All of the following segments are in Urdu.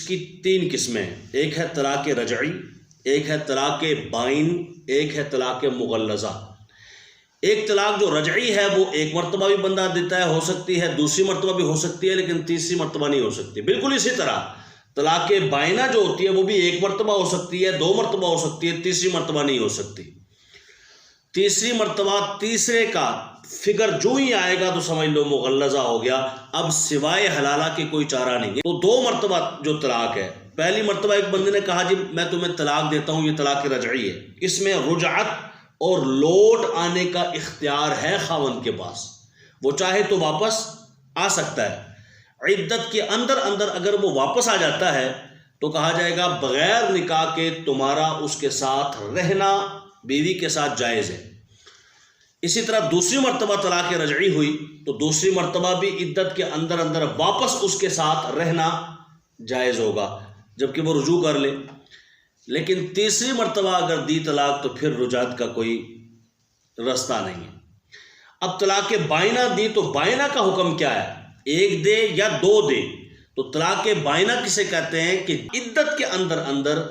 کی تین قسمیں ہیں، ایک ہے طلاق رجعی، ایک ہے طلاق بائن، ایک ہے طلاق مغلظہ۔ ایک طلاق جو رجعی ہے وہ ایک مرتبہ بھی بندہ دیتا ہے، ہو سکتی ہے دوسری مرتبہ بھی ہو سکتی ہے، لیکن تیسری مرتبہ نہیں ہو سکتی۔ بالکل اسی طرح طلاق بائنہ جو ہوتی ہے وہ بھی ایک مرتبہ ہو سکتی ہے، دو مرتبہ ہو سکتی ہے، تیسری مرتبہ نہیں ہو سکتی۔ تیسری مرتبہ تیسرے کا فگر جو ہی آئے گا تو سمجھ لو مغلظہ ہو گیا، اب سوائے حلالہ کے کوئی چارہ نہیں ہے۔ تو دو مرتبہ جو طلاق ہے، پہلی مرتبہ ایک بندے نے کہا جی میں تمہیں طلاق دیتا ہوں، یہ طلاق رجعی ہے، اس میں رجعت اور لوٹ آنے کا اختیار ہے خاوند کے پاس، وہ چاہے تو واپس آ سکتا ہے۔ عدت کے اندر اگر وہ واپس آ جاتا ہے تو کہا جائے گا بغیر نکاح کے تمہارا اس کے ساتھ رہنا بیوی کے ساتھ جائز ہے۔ اسی طرح دوسری مرتبہ طلاق رجعی ہوئی تو دوسری مرتبہ بھی عدت کے اندر واپس اس کے ساتھ رہنا جائز ہوگا جبکہ وہ رجوع کر لے۔ لیکن تیسری مرتبہ اگر دی طلاق تو پھر رجعت کا کوئی رستہ نہیں ہے۔ اب طلاق بائنہ دی تو بائنہ کا حکم کیا ہے؟ ایک دے یا دو دے؟ تو طلاق بائنہ کسے کہتے ہیں کہ عدت کے اندر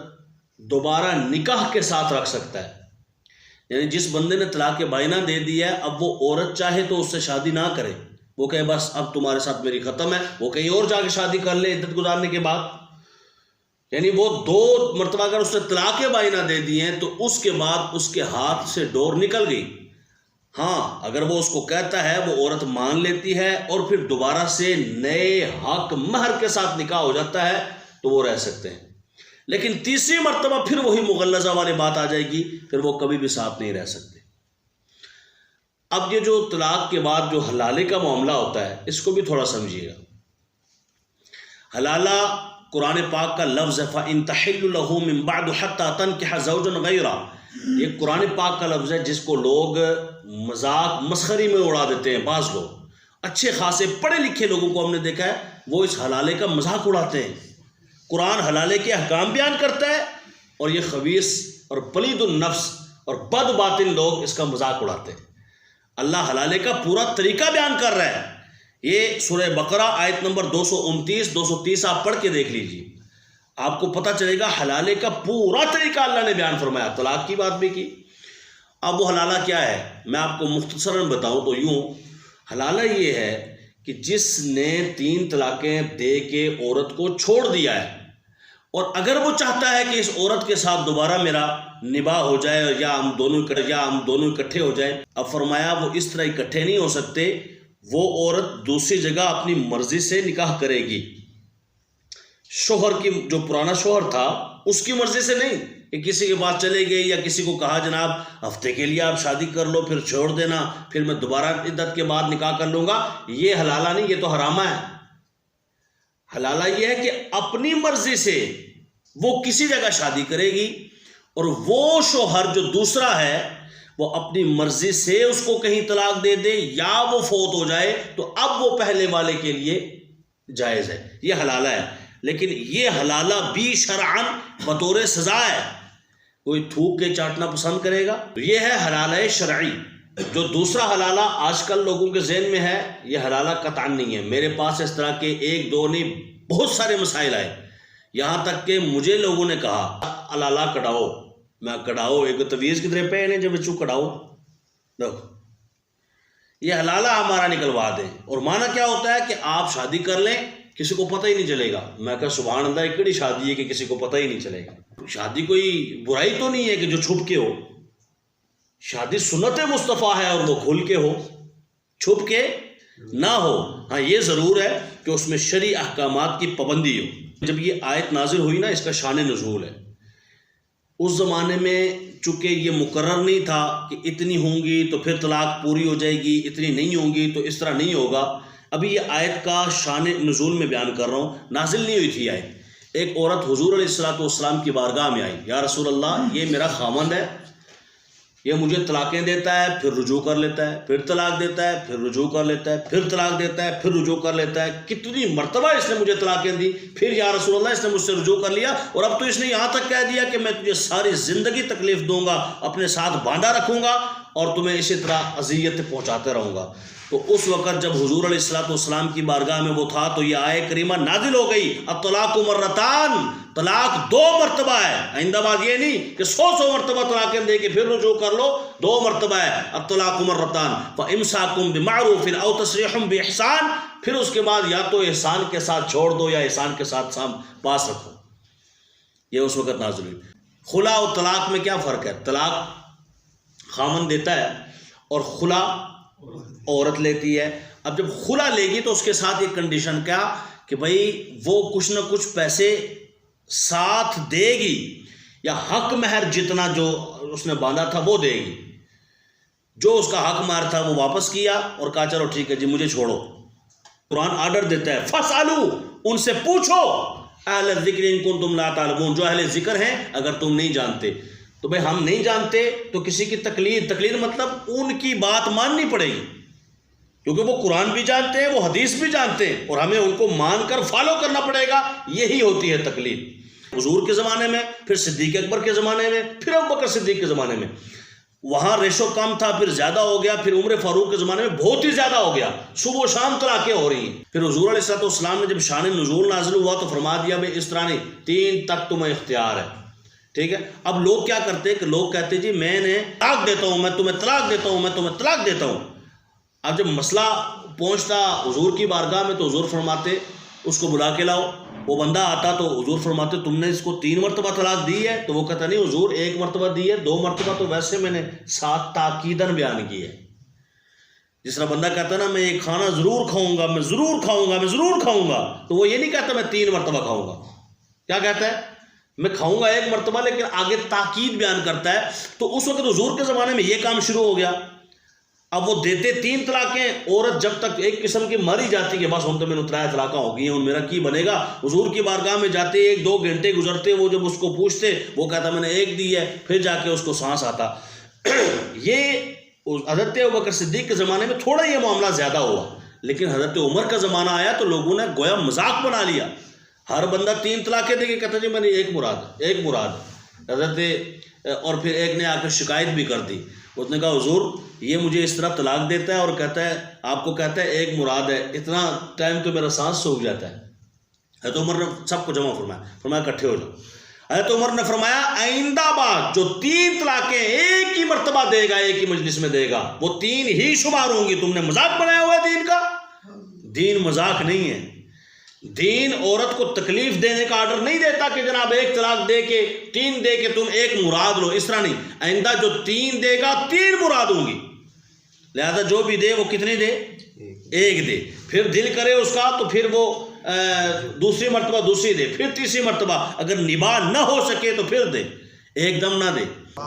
دوبارہ نکاح کے ساتھ رکھ سکتا ہے۔ یعنی جس بندے نے طلاق بائنہ دے دی ہے، اب وہ عورت چاہے تو اس سے شادی نہ کرے، وہ کہے بس اب تمہارے ساتھ میری ختم ہے، وہ کہیں اور جا کے شادی کر لے عدت گزارنے کے بعد۔ یعنی وہ دو مرتبہ اگر اس نے طلاق بائنہ دے دی ہیں تو اس کے بعد اس کے ہاتھ سے ڈور نکل گئی۔ ہاں اگر وہ اس کو کہتا ہے وہ عورت مان لیتی ہے اور پھر دوبارہ سے نئے حق مہر کے ساتھ نکاح ہو جاتا ہے تو وہ رہ سکتے ہیں۔ لیکن تیسری مرتبہ پھر وہی مغلظہ والی بات آ جائے گی، پھر وہ کبھی بھی ساتھ نہیں رہ سکتے۔ اب یہ جو طلاق کے بعد جو حلالے کا معاملہ ہوتا ہے اس کو بھی تھوڑا سمجھیے گا۔ حلالہ قرآن پاک کا لفظ ہے فَإِن تَحِلُّ لَهُ مِن بَعْدُ حَتَّى تَنكِحَ زَوْجًا غَيْرَهُ۔ یہ قرآن پاک کا لفظ ہے جس کو لوگ مذاق مسخری میں اڑا دیتے ہیں۔ بعض لوگ اچھے خاصے پڑھے لکھے لوگوں کو ہم نے دیکھا ہے وہ اس حلالے کا مذاق اڑاتے ہیں۔ قرآن حلالے کے احکام بیان کرتا ہے اور یہ خبیث اور پلید النفس اور بد باطن لوگ اس کا مذاق اڑاتے ہیں۔ اللہ حلالے کا پورا طریقہ بیان کر رہا ہے۔ یہ سورہ بقرہ آیت نمبر 229 230 آپ پڑھ کے دیکھ لیجیے، آپ کو پتہ چلے گا حلالے کا پورا طریقہ اللہ نے بیان فرمایا۔ طلاق کی بات بھی کی۔ اب وہ حلالہ کیا ہے میں آپ کو مختصراً بتاؤں تو یوں، حلالہ یہ ہے کہ جس نے 3 طلاقیں دے کے عورت کو چھوڑ دیا ہے اور اگر وہ چاہتا ہے کہ اس عورت کے ساتھ دوبارہ میرا نباہ ہو جائے یا ہم دونوں اکٹھے ہو جائیں، اب فرمایا وہ اس طرح اکٹھے نہیں ہو سکتے، وہ عورت دوسری جگہ اپنی مرضی سے نکاح کرے گی۔ شوہر کی جو پرانا شوہر تھا اس کی مرضی سے نہیں کہ کسی کے پاس چلے گئی یا کسی کو کہا جناب ہفتے کے لیے آپ شادی کر لو پھر چھوڑ دینا، پھر میں دوبارہ عدت کے بعد نکاح کر لوں گا۔ یہ حلالہ نہیں، یہ تو حرامہ ہے۔ حلالہ یہ ہے کہ اپنی مرضی سے وہ کسی جگہ شادی کرے گی اور وہ شوہر جو دوسرا ہے وہ اپنی مرضی سے اس کو کہیں طلاق دے دے یا وہ فوت ہو جائے تو اب وہ پہلے والے کے لیے جائز ہے، یہ حلالہ ہے۔ لیکن یہ حلالہ بھی شرعاً بطور سزا ہے، کوئی تھوک کے چاٹنا پسند کرے گا، یہ ہے حلالہ شرعی۔ جو دوسرا حلالہ آج کل لوگوں کے ذہن میں ہے یہ حلالہ قطعاً نہیں ہے۔ میرے پاس اس طرح کے ایک دو نہیں بہت سارے مسائل آئے، یہاں تک کہ مجھے لوگوں نے کہا حلالہ کٹاؤ، میں کٹاؤ ایک تویز کی طرح پہ جب بچوں کٹاؤ، دیکھو یہ حلالہ ہمارا نکلوا دیں۔ اور معنی کیا ہوتا ہے کہ آپ شادی کر لیں کسی کو پتہ ہی نہیں چلے گا۔ میں کہا سبحان اللہ، ایک کڑی شادی ہے کہ کسی کو پتہ ہی نہیں چلے گا۔ شادی کوئی برائی تو نہیں ہے کہ جو چھپ کے ہو، شادی سنت مصطفیٰ ہے اور وہ کھل کے ہو، چھپ کے نہ ہو۔ ہاں یہ ضرور ہے کہ اس میں شرعی احکامات کی پابندی ہو۔ جب یہ آیت نازل ہوئی نا، اس کا شان نزول ہے، اس زمانے میں چونکہ یہ مقرر نہیں تھا کہ اتنی ہوں گی تو پھر طلاق پوری ہو جائے گی، اتنی نہیں ہوں گی تو اس طرح نہیں ہوگا۔ ابھی یہ آیت کا شان نزول میں بیان کر رہا ہوں، نازل نہیں ہوئی تھی آیت۔ ایک عورت حضور علیہ السلام کی بارگاہ میں آئی، یا رسول اللہ یہ میرا خاوند ہے، یہ مجھے طلاقیں دیتا ہے پھر رجوع کر لیتا ہے، پھر طلاق دیتا ہے پھر رجوع کر لیتا ہے، پھر طلاق دیتا ہے پھر رجوع کر لیتا ہے، کتنی مرتبہ اس نے مجھے طلاقیں دی، پھر یا رسول اللہ اس نے مجھ سے رجوع کر لیا اور اب تو اس نے یہاں تک کہہ دیا کہ میں تجھے ساری زندگی تکلیف دوں گا، اپنے ساتھ باندھا رکھوں گا اور تمہیں اسی طرح اذیت پہنچاتے رہوں گا۔ تو اس وقت جب حضور علیہ الصلوۃ والسلام کی بارگاہ میں وہ تھا تو یہ آیت کریمہ نازل ہو گئی، الطلاق مرتان، طلاق 2 مرتبہ ہے۔ آئندہ بات یہ نہیں کہ 100 مرتبہ طلاقیں دے کے پھر رجوع کر لو، 2 مرتبہ ہے الطلاق مرتان، فامساک بمعروف او تسریح باحسان، پھر اس کے بعد یا تو احسان کے ساتھ چھوڑ دو یا احسان کے ساتھ پاس رکھو۔ یہ اس وقت نازل ہوئی۔ خلا اور طلاق میں کیا فرق ہے؟ طلاق خامن دیتا ہے اور خلا عورت لیتی ہے۔ اب جب خلا لے گی تو اس کے ساتھ ایک کنڈیشن کیا کہ بھئی وہ کچھ نہ کچھ پیسے ساتھ دے گی، یا حق مہر جتنا جو اس نے باندھا تھا وہ دے گی۔ جو اس کا حق مہر تھا وہ واپس کیا اور کہا چلو ٹھیک ہے جی مجھے چھوڑو۔ قرآن آرڈر دیتا ہے فَاسْأَلُوا، ان سے پوچھو، اہل الذکر ان کنتم لا تعلمون، جو اہل ذکر ہیں اگر تم نہیں جانتے۔ تو بھئی ہم نہیں جانتے تو کسی کی تقلید مطلب ان کی بات ماننی پڑے گی، کیونکہ وہ قرآن بھی جانتے ہیں، وہ حدیث بھی جانتے ہیں، اور ہمیں ان کو مان کر فالو کرنا پڑے گا۔ یہی ہوتی ہے تقلید۔ حضور کے زمانے میں، پھر صدیق اکبر کے زمانے میں، پھر ابوبکر صدیق کے زمانے میں وہاں ریشو کم تھا، پھر زیادہ ہو گیا، پھر عمر فاروق کے زمانے میں بہت ہی زیادہ ہو گیا، صبح و شام طلاقیں ہو رہی ہیں۔ پھر حضور علیہ الصلوۃ والسلام نے جب شان نزول نازل ہوا تو فرما دیا بھائی اس طرح نہیں، 3 تک تمہیں اختیار ہے، ٹھیک ہے۔ اب لوگ کیا کرتے کہ لوگ کہتے جی میں نے طلاق دیتا ہوں، میں تمہیں طلاق دیتا ہوں، میں تمہیں طلاق دیتا ہوں۔ اب جب مسئلہ پہنچتا حضور کی بارگاہ میں تو حضور فرماتے اس کو بلا کے لاؤ۔ وہ بندہ آتا تو حضور فرماتے تم نے اس کو 3 مرتبہ طلاق دی ہے؟ تو وہ کہتا نہیں حضور 1 مرتبہ دی ہے، 2 مرتبہ تو ویسے میں نے ساتھ تاکیدن بیان کی ہے۔ جس طرح بندہ کہتا نا میں یہ کھانا ضرور کھاؤں گا، میں ضرور کھاؤں گا، میں ضرور کھاؤں گا، تو وہ یہ نہیں کہتا میں 3 مرتبہ کھاؤں گا، کیا کہتا ہے میں کھاؤں گا 1 مرتبہ، لیکن آگے تاکید بیان کرتا ہے۔ تو اس وقت حضور کے زمانے میں یہ کام شروع ہو گیا۔ اب وہ دیتے 3 طلاقیں، عورت جب تک ایک قسم کی مر ہی جاتی کہ بس ہم تو میں 3 طلاقیں ہو گئی ہیں، میرا کی بنے گا۔ حضور کی بارگاہ میں جاتے 1-2 گھنٹے گزرتے، وہ جب اس کو پوچھتے وہ کہتا میں نے 1 دی ہے، پھر جا کے اس کو سانس آتا۔ یہ حضرت ابوبکر صدیق کے زمانے میں تھوڑا یہ معاملہ زیادہ ہوا، لیکن حضرت عمر کا زمانہ آیا تو لوگوں نے گویا مذاق بنا لیا۔ ہر بندہ 3 طلاقیں دے کے کہتا جی میں نے 1 مراد حضرت، اور پھر ایک نے آ کر شکایت بھی کر دی۔ اس نے کہا حضور یہ مجھے اس طرح طلاق دیتا ہے اور کہتا ہے آپ کو کہتا ہے 1 مراد ہے، اتنا ٹائم تو میرا سانس سوکھ جاتا ہے۔ حضرت عمر نے سب کو جمع فرمایا اکٹھے ہو جاؤ۔ حضرت عمر نے فرمایا آئندہ بات جو 3 طلاقیں ایک ہی مرتبہ دے گا، ایک ہی مجلس میں دے گا، وہ 3 ہی شمار ہوں گی۔ تم نے مذاق بنایا ہوا ہے دین کا؟ دین مذاق نہیں ہے۔ دین عورت کو تکلیف دینے کا آرڈر نہیں دیتا کہ جناب 1 طلاق دے کے 3 دے کے تم 1 مراد لو، اس طرح نہیں۔ آئندہ جو 3 دے گا 3 مراد ہوں گی، لہذا جو بھی دے وہ کتنے دے؟ 1 دے۔ پھر دل کرے اس کا تو پھر وہ دوسری مرتبہ دوسری دے، پھر تیسری مرتبہ اگر نباہ نہ ہو سکے تو پھر دے، ایک دم نہ دے۔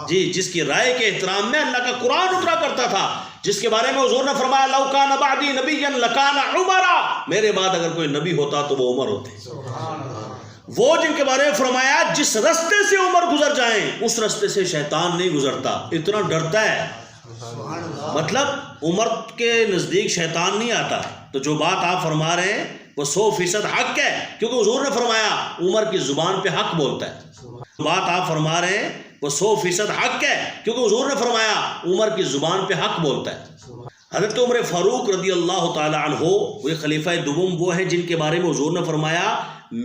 جی جس کی رائے کے احترام میں اللہ کا قرآن اترا کرتا تھا، جس کے بارے میں حضور نے فرمایا لو کان بعدی نبیا لکان عمر، میرے بعد اگر کوئی نبی ہوتا تو وہ عمر ہوتے۔ وہ جن کے بارے میں فرمایا جس رستے سے عمر گزر جائیں اس رستے سے شیطان نہیں گزرتا، اتنا ڈرتا ہے۔ مطلب عمر کے نزدیک شیطان نہیں آتا۔ تو جو بات آپ فرما رہے ہیں وہ 100% حق ہے، کیونکہ حضور نے فرمایا عمر کی زبان پہ حق بولتا ہے۔ بات آپ فرما رہے ہیں وہ 100% حق ہے، کیونکہ حضور نے فرمایا عمر کی زبان پہ حق بولتا ہے۔ حضرت عمر فاروق رضی اللہ تعالی عنہ وہ خلیفہ دوم وہ ہیں جن کے بارے میں حضور نے فرمایا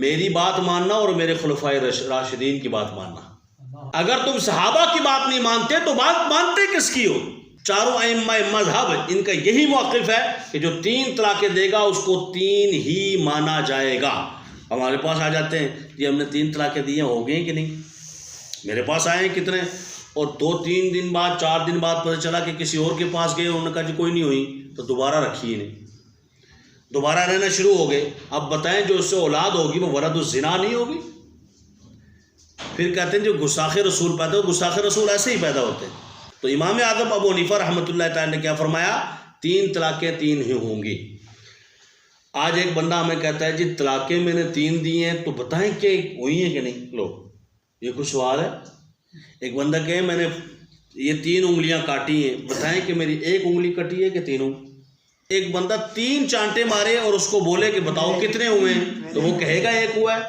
میری بات ماننا اور میرے خلفائے راشدین کی بات ماننا۔ اگر تم صحابہ کی بات نہیں مانتے تو بات مانتے کس کی ہو؟ چاروں ائمہ مذہب ان کا یہی موقف ہے کہ جو 3 طلاقیں دے گا اس کو 3 ہی مانا جائے گا۔ ہمارے پاس آ جاتے ہیں کہ ہم نے 3 طلاقیں دی ہیں، ہو گئی ہیں کہ نہیں؟ میرے پاس آئے ہیں کتنے، اور 2-3 دن بعد 4 دن بعد پتہ چلا کہ کسی اور کے پاس گئے، انہوں نے کہا جی کوئی نہیں ہوئی، تو دوبارہ رکھی ہی نہیں، دوبارہ رہنا شروع ہو گئے۔ اب بتائیں جو اس سے اولاد ہوگی وہ ولد الزنا نہیں ہوگی؟ پھر کہتے ہیں جو گستاخ رسول پیدا ہو، گستاخ رسول ایسے ہی پیدا ہوتے ہیں۔ تو امام اعظم ابو حنیفہ رحمۃ اللہ تعالی نے کیا فرمایا؟ 3 طلاقیں 3 ہی ہوں گی۔ آج ایک بندہ ہمیں کہتا ہے جی طلاقیں میں نے 3 دی ہیں، تو بتائیں کہ ہوئی ہیں کہ نہیں؟ لو یہ کچھ سوال ہے۔ ایک بندہ کہے میں نے یہ 3 انگلیاں کاٹی ہیں، بتائیں کہ میری 1 انگلی کٹی ہے کہ 3؟ ایک بندہ 3 چانٹے مارے اور اس کو بولے کہ بتاؤ کتنے ہوئے ہیں، تو وہ کہے گا 1 ہوا ہے۔